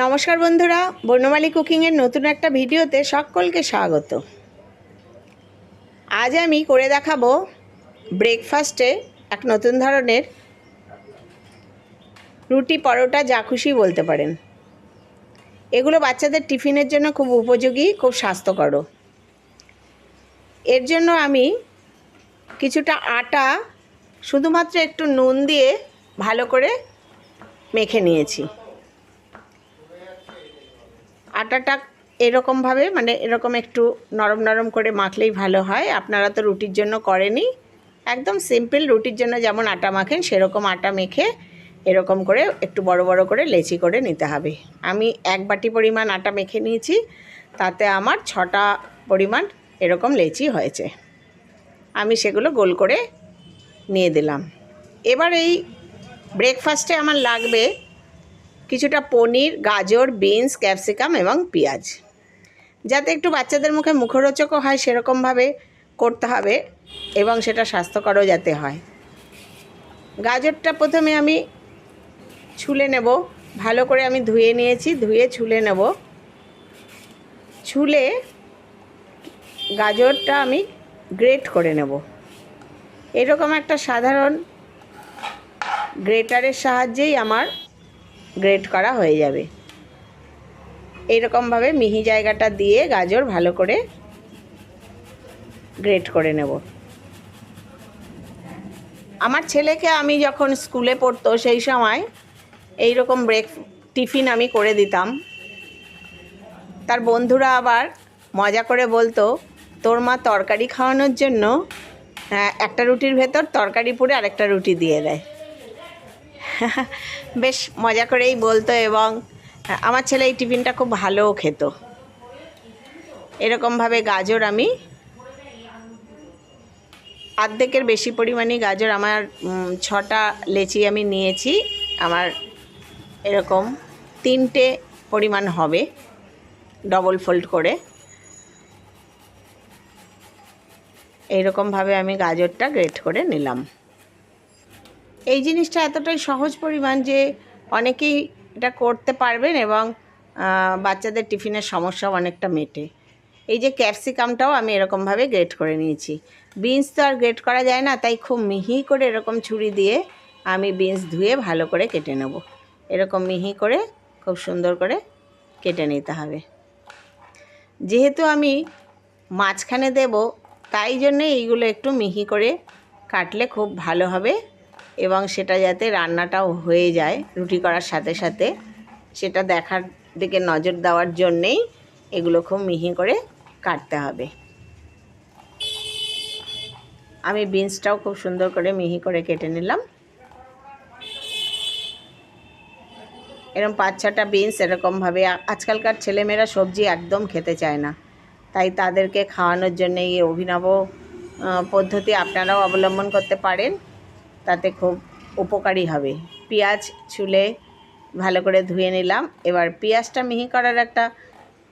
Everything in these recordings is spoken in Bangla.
নমস্কার বন্ধুরা, বর্ণমালী কুকিংয়ের নতুন একটা ভিডিওতে সকলকে স্বাগত। আজ আমি করে দেখাবো ব্রেকফাস্টে এক নতুন ধরনের রুটি পরোটা যা খুশি বলতে পারেন। এগুলো বাচ্চাদের টিফিনের জন্য খুব উপযোগী, খুব স্বাস্থ্যকর। এর জন্য আমি কিছুটা আটা শুধুমাত্র একটু নুন দিয়ে ভালো করে মেখে নিয়েছি। আটাটা এরকমভাবে এরকম একটু নরম নরম করে মাখলেই ভালো হয়। আপনারা তো রুটির জন্য করেনই, একদম সিম্পল রুটির জন্য যেমন আটা মাখেন সেরকম আটা মেখে এরকম করে একটু বড় বড় করে লেচি করে নিতে হবে। আমি 1 বাটি পরিমাণ আটা মেখে নিয়েছি, তাতে আমার 6টা পরিমাণ এরকম লেচি হয়েছে। আমি সেগুলো গোল করে নিয়ে দিলাম। এবার এই ব্রেকফাস্টে আমার লাগবে কিছুটা পনির, গাজর, বিনস, ক্যাপসিকাম এবং পেঁয়াজ। যাতে একটু বাচ্চাদের মুখে মুখরোচকও হয় সেরকমভাবে করতে হবে এবং সেটা স্বাস্থ্যকরও যাতে হয়। গাজরটা প্রথমে আমি ছুলে নেব, ভালো করে আমি ধুয়ে নিয়েছি, ধুয়ে ছুলে নেব। ছুলে গাজরটা আমি গ্রেট করে নেব। এরকম একটা সাধারণ গ্রেটারের সাহায্যেই আমার গ্রেট করা হয়ে যাবে। এইরকমভাবে মিহি জায়গাটা দিয়ে গাজর ভালো করে গ্রেট করে নেব। আমার ছেলেকে আমি যখন স্কুলে পড়তো সেই সময় এইরকম টিফিন আমি করে দিতাম। তার বন্ধুরা আবার মজা করে বলতো, তোর মা তরকারি খাওয়ানোর জন্য একটা রুটির ভেতর তরকারি পুরে আরেকটা রুটি দিয়ে দেয়। বেশ মজা করেই বলতো এবং আমার ছেলে এই টিফিনটা খুব ভালোও খেত। এরকমভাবে গাজর আমি অর্ধেকের বেশি পরিমাণে গাজর, আমার 6টা লেচি আমি নিয়েছি। আমার এরকম 3টে পরিমাণ হবে, ডবল ফোল্ড করে। এইরকমভাবে আমি গাজরটা গ্রেট করে নিলাম। এই জিনিসটা এতটাই সহজ পরিমাণ যে অনেকেই এটা করতে পারবেন এবং বাচ্চাদের টিফিনের সমস্যাও অনেকটা মেটে। এই যে ক্যাপসিকামটাও আমি এরকমভাবে গ্রেট করে নিয়েছি। বিনস তো আর গ্রেট করা যায় না, তাই খুব মিহি করে এরকম ছুরি দিয়ে আমি বিনস ধুয়ে ভালো করে কেটে নেব। এরকম মিহি করে খুব সুন্দর করে কেটে নিতে হবে। যেহেতু আমি মাঝখানে দেব, তাই জন্যে এইগুলো একটু মিহি করে কাটলে খুব ভালো হবে এবং সেটা যাতে রান্নাটাও হয়ে যায় রুটি করার সাথে সাথে, সেটা দেখার দিকে নজর দেওয়ার জন্যেই এগুলো খুব মিহি করে কাটতে হবে। আমি বিনসটাও খুব সুন্দর করে মিহি করে কেটে নিলাম। এরকম 5-6টা বিনস এরকমভাবে। আজকালকার ছেলেমেয়েরা সবজি একদম খেতে চায় না, তাই তাদেরকে খাওয়ানোর জন্য এই অভিনব পদ্ধতি আপনারাও অবলম্বন করতে পারেন, তাতে খুব উপকারী হবে। পেঁয়াজ ছুলে ভালো করে ধুয়ে নিলাম। এবার পেঁয়াজটা মিহি করার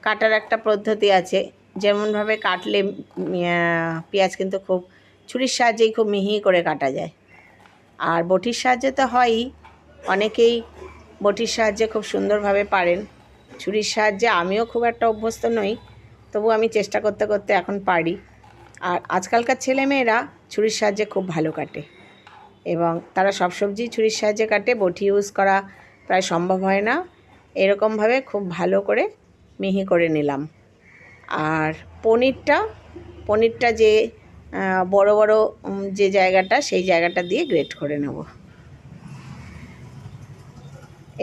কাটার একটা পদ্ধতি আছে, যেমনভাবে কাটলে পেঁয়াজ কিন্তু খুব ছুরির সাহায্যেই খুব মিহি করে কাটা যায়। আর বটির সাহায্যে তো হয়ই, অনেকেই বটির সাহায্যে খুব সুন্দরভাবে পারেন। ছুরির সাহায্যে আমিও খুব একটা অভ্যস্ত নই, তবু আমি চেষ্টা করতে করতে এখন পারি। আর আজকালকার ছেলেমেয়েরা ছুরির সাহায্যে খুব ভালো কাটে এবং তারা সব সবজি ছুরির সাহায্যে কাটে, বটি ইউজ করা প্রায় সম্ভব হয় না। এরকমভাবে খুব ভালো করে মিহি করে নিলাম। আর পনিরটা যে বড় বড় যে জায়গাটা, সেই জায়গাটা দিয়ে গ্রেট করে নেব।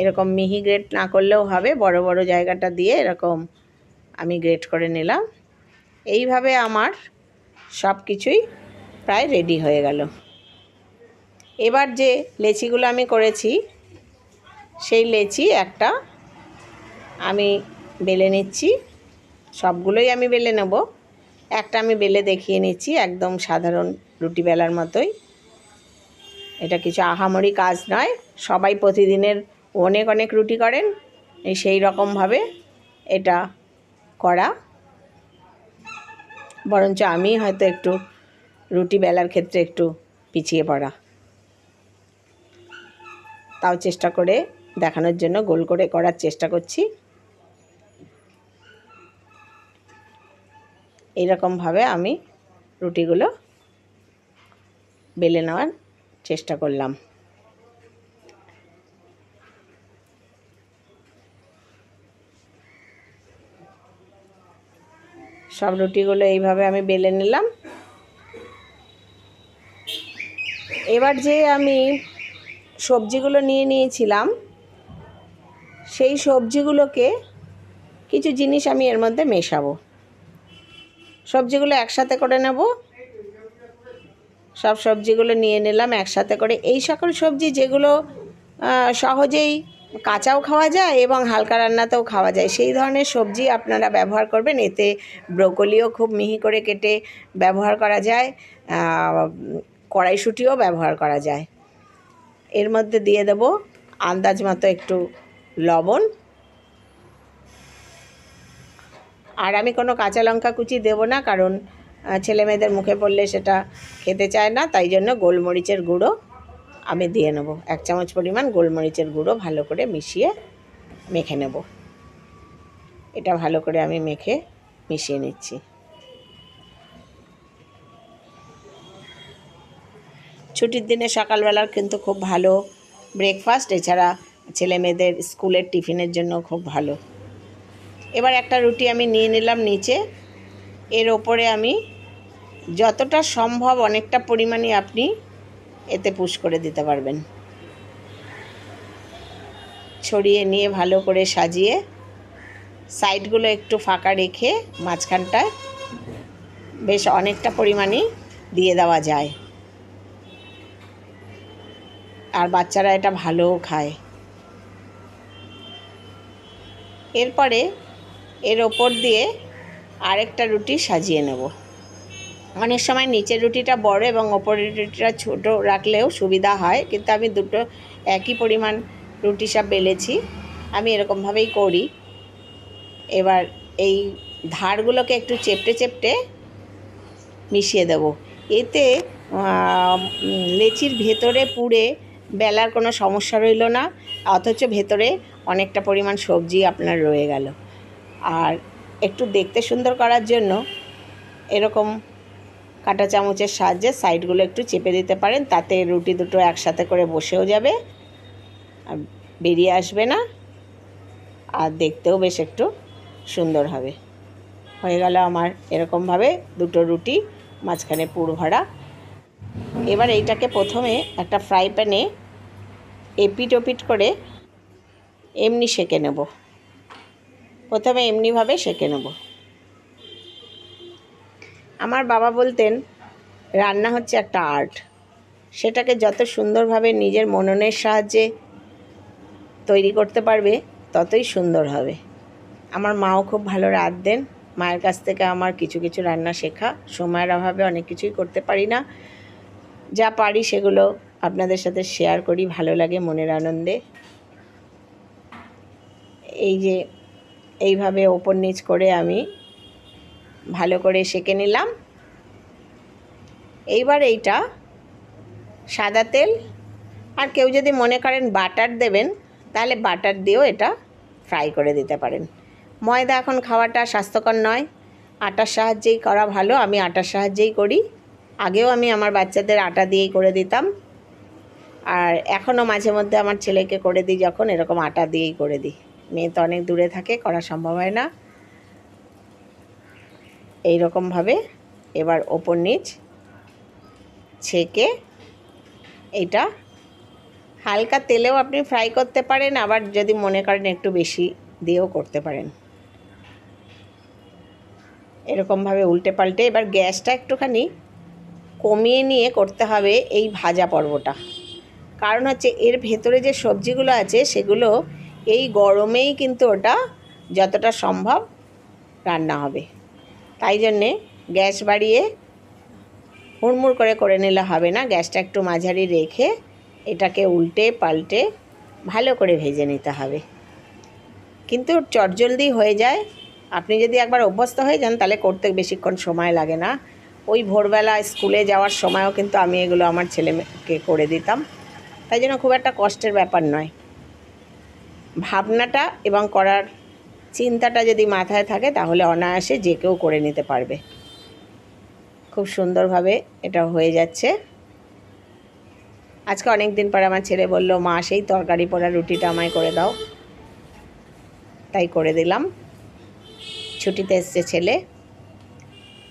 এরকম মিহি গ্রেট না করলেও হবে, বড় বড় জায়গাটা দিয়ে এরকম আমি গ্রেট করে নিলাম। এইভাবে আমার সব কিছুই প্রায় রেডি হয়ে গেল। এবার যে লেচিগুলো আমি করেছি সেই লেচি একটা আমি বেলে নিচ্ছি। সবগুলোই আমি বেলে নেব, একটা আমি বেলে দেখিয়ে নিচ্ছি, একদম সাধারণ রুটি বেলার মতোই। এটা কিছু আহামরি কাজ নয়, সবাই প্রতিদিনের অনেক অনেক রুটি করেন, সেই রকমভাবে এটা করা। বরঞ্চ আমি হয়তো একটু রুটি বেলার ক্ষেত্রে একটু পিছিয়ে পড়া, তাও চেষ্টা করে দেখানোর জন্য গোল করে করার চেষ্টা করছি। এইরকমভাবে আমি রুটিগুলো বেলে নেওয়ার চেষ্টা করলাম। সব রুটিগুলো এইভাবে আমি বেলে নিলাম। এবার যে আমি সবজিগুলো নিয়ে নিয়েছিলাম, সেই সবজিগুলোকে কিছু জিনিস আমি এর মধ্যে মেশাবো। সবজিগুলো একসাথে করে নেব। সব সবজিগুলো নিয়ে নিলাম একসাথে করে। এই সকল সবজি যেগুলো সহজেই কাঁচাও খাওয়া যায় এবং হালকা রান্নাতেও খাওয়া যায়, সেই ধরনের সবজি আপনারা ব্যবহার করবেন। এতে ব্রোকলিও খুব মিহি করে কেটে ব্যবহার করা যায়, কড়াইশুঁটিও ব্যবহার করা যায়। এর মধ্যে দিয়ে দেব আন্দাজ মতো একটু লবণ। আর আমি কোনো কাঁচা লঙ্কা কুচি দেব না, কারণ ছেলে মেয়েদের মুখে পড়লে সেটা খেতে চায় না। তাই জন্য গোলমরিচের গুঁড়ো আমি দিয়ে নেব। 1 চামচ পরিমাণ গোলমরিচের গুঁড়ো ভালো করে মেখে নেব। এটা ভালো করে আমি মিশিয়ে নিচ্ছি। ছুটির দিনে সকালবেলার কিন্তু খুব ভালো ব্রেকফাস্ট, এছাড়া ছেলে মেয়েদের স্কুলের টিফিনের জন্য খুব ভালো। এবার একটা রুটি আমি নিয়ে নিলাম নিচে। এর ওপরে আমি যতটা সম্ভব অনেকটা পরিমাণে আপনি এতে পুশ করে দিতে পারবেন। ছড়িয়ে নিয়ে ভালো করে সাজিয়ে সাইডগুলো একটু ফাঁকা রেখে মাঝখানটায় বেশ অনেকটা পরিমাণে দিয়ে দেওয়া যায়। আর বাচ্চারা এটা ভালোও খায়। এরপরে এর ওপর দিয়ে আরেকটা রুটি সাজিয়ে নেব। অনেক সময় নিচের রুটিটা বড় এবং ওপরের রুটিটা ছোট রাখলেও সুবিধা হয়, কিন্তু আমি দুটো একই পরিমাণ রুটি সব বেলেছি। আমি এরকমভাবেই করি। এবার এই ধারগুলোকে একটু চেপটে চেপটে মিশিয়ে দেব। এতে লেচির ভেতরে পুড়ে বেলার কোনো সমস্যা রইল না, অথচ ভেতরে অনেকটা পরিমাণ সবজি আপনার রয়ে গেল। আর একটু দেখতে সুন্দর করার জন্য এরকম কাঁটা চামচের সাহায্যে সাইডগুলো একটু চেপে দিতে পারেন। তাতে রুটি দুটো একসাথে করে বসেও যাবে, আর বেরিয়ে আসবে না, আর দেখতেও বেশ একটু সুন্দর হবে। হয়ে গেল আমার এরকমভাবে দুটো রুটি মাঝখানে পুর ভরা। এবার এইটাকে প্রথমে একটা ফ্রাই প্যানে এপিট ওপিট করে এমনি সেঁকে নেব। প্রথমে এমনিভাবে সেঁকে নেব। আমার বাবা বলতেন রান্না হচ্ছে একটা আর্ট। সেটাকে যত সুন্দরভাবে নিজের মননের সাহায্যে তৈরি করতে পারবে ততই সুন্দর হবে। আমার মাও খুব ভালো রাঁধ দেন। মায়ের কাছ থেকে আমার কিছু কিছু রান্না শেখা। সময়ের অভাবে অনেক কিছুই করতে পারি না, যা পারি সেগুলো আপনাদের সাথে শেয়ার করি, ভালো লাগে মনের আনন্দে। এই যে এইভাবে ওপর নিচ করে আমি ভালো করে সেঁকে নিলাম। এইবার এইটা সাদা তেল, আর কেউ যদি মনে করেন বাটার দেবেন তাহলে বাটার দিয়েও এটা ফ্রাই করে দিতে পারেন। ময়দা এখন খাওয়াটা স্বাস্থ্যকর নয়, আটার সাহায্যেই করা ভালো। আমি আটার সাহায্যেই করি। আগেও আমি আমার বাচ্চাদের আটা দিয়েই করে দিতাম, আর এখনও মাঝে মধ্যে আমার ছেলেকে করে দিই যখন, এরকম আটা দিয়েই করে দিই। মেয়ে তো অনেক দূরে থাকে, করা সম্ভব হয় না। এই রকমভাবে এবার ওপর নিচ ছেঁকে এইটা হালকা তেলেও আপনি ফ্রাই করতে পারেন, আবার যদি মনে করেন একটু বেশি দিয়েও করতে পারেন। এরকমভাবে উল্টে পাল্টে এবার গ্যাসটা একটুখানি কমিয়ে নিয়ে করতে হবে এই ভাজা পর্বটা। কারণ হচ্ছে এর ভেতরে যে সবজিগুলো আছে সেগুলো এই গরমেই কিন্তু ওটা যতটা সম্ভব রান্না হবে। তাই জন্যে গ্যাস বাড়িয়ে হুড়মুড় করে নিলে হবে না। গ্যাসটা একটু মাঝারি রেখে এটাকে উল্টে পাল্টে ভালো করে ভেজে নিতে হবে। কিন্তু চটজলদি হয়ে যায়। আপনি যদি একবার অভ্যস্ত হয়ে যান তাহলে করতে বেশিক্ষণ সময় লাগে না। ওই ভোরবেলা স্কুলে যাওয়ার সময়ও কিন্তু আমি এগুলো আমার ছেলেকে করে দিতাম, তাই জন্য খুব একটা কষ্টের ব্যাপার নয়। ভাবনাটা এবং করার চিন্তাটা যদি মাথায় থাকে তাহলে অনায়াসে যে কেউ করে নিতে পারবে। খুব সুন্দরভাবে এটা হয়ে যাচ্ছে। আজকে অনেক দিন পর আমার ছেলে বলল, মা সেই তরকারি পোড়া রুটিটা আমায় করে দাও, তাই করে দিলাম। ছুটিতে এসছে ছেলে,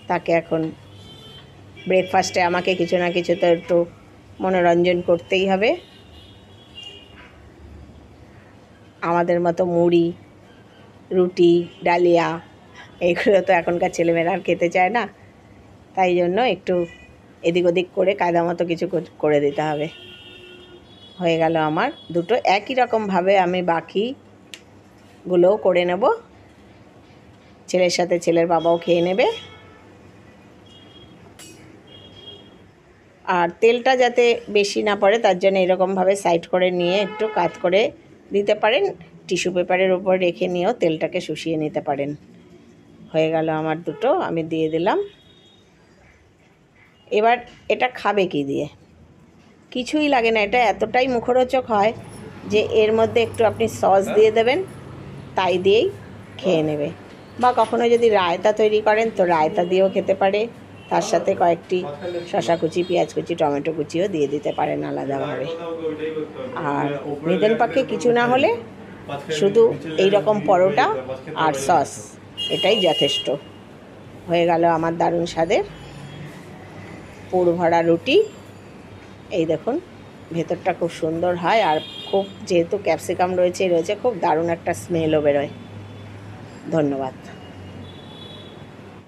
তাকে এখন ব্রেকফাস্টে আমাকে কিছু না কিছু তো একটু মনোরঞ্জন করতেই হবে। আমাদের মতো মুড়ি, রুটি, ডালিয়া এইগুলো তো এখনকার ছেলেমেয়েরা আর খেতে চায় না, তাই জন্য একটু এদিক ওদিক করে কায়দা মতো কিছু করে দিতে হবে। হয়ে গেল আমার দুটো। একই রকমভাবে আমি বাকিগুলোও করে নেব। ছেলের সাথে ছেলের বাবাও খেয়ে নেবে। আর তেলটা যাতে বেশি না পড়ে তার জন্য এরকমভাবে সাইড করে নিয়ে একটু কাত করে দিতে পারেন। টিস্যু পেপারের ওপর রেখে নিয়েও তেলটাকে শুষিয়ে নিতে পারেন। হয়ে গেল আমার দুটো, আমি দিয়ে দিলাম। এবার এটা খাবে কি দিয়ে? কিছুই লাগে না, এটা এতটাই মুখরোচক হয় যে এর মধ্যে একটু আপনি সস দিয়ে দেবেন, তাই দিয়েই খেয়ে নেবে। বা কখনো যদি রায়তা তৈরি করেন তো রায়তা দিয়েও খেতে পারে, তার সাথে কয়েকটি শসা কুচি, পেঁয়াজ কুচি, টমেটো কুচিও দিয়ে দিতে পারেন আলাদাভাবে। আর নিদেন পক্ষে কিছু না হলে শুধু এই রকম পরোটা আর সস, এটাই যথেষ্ট। হয়ে গেল আমার দারুণ স্বাদের পুর ভরা রুটি। এই দেখুন, ভেতরটা খুব সুন্দর হয়, আর খুব যেহেতু ক্যাপসিকাম রয়েছে খুব দারুণ একটা স্মেলও বেরোয়। ধন্যবাদ।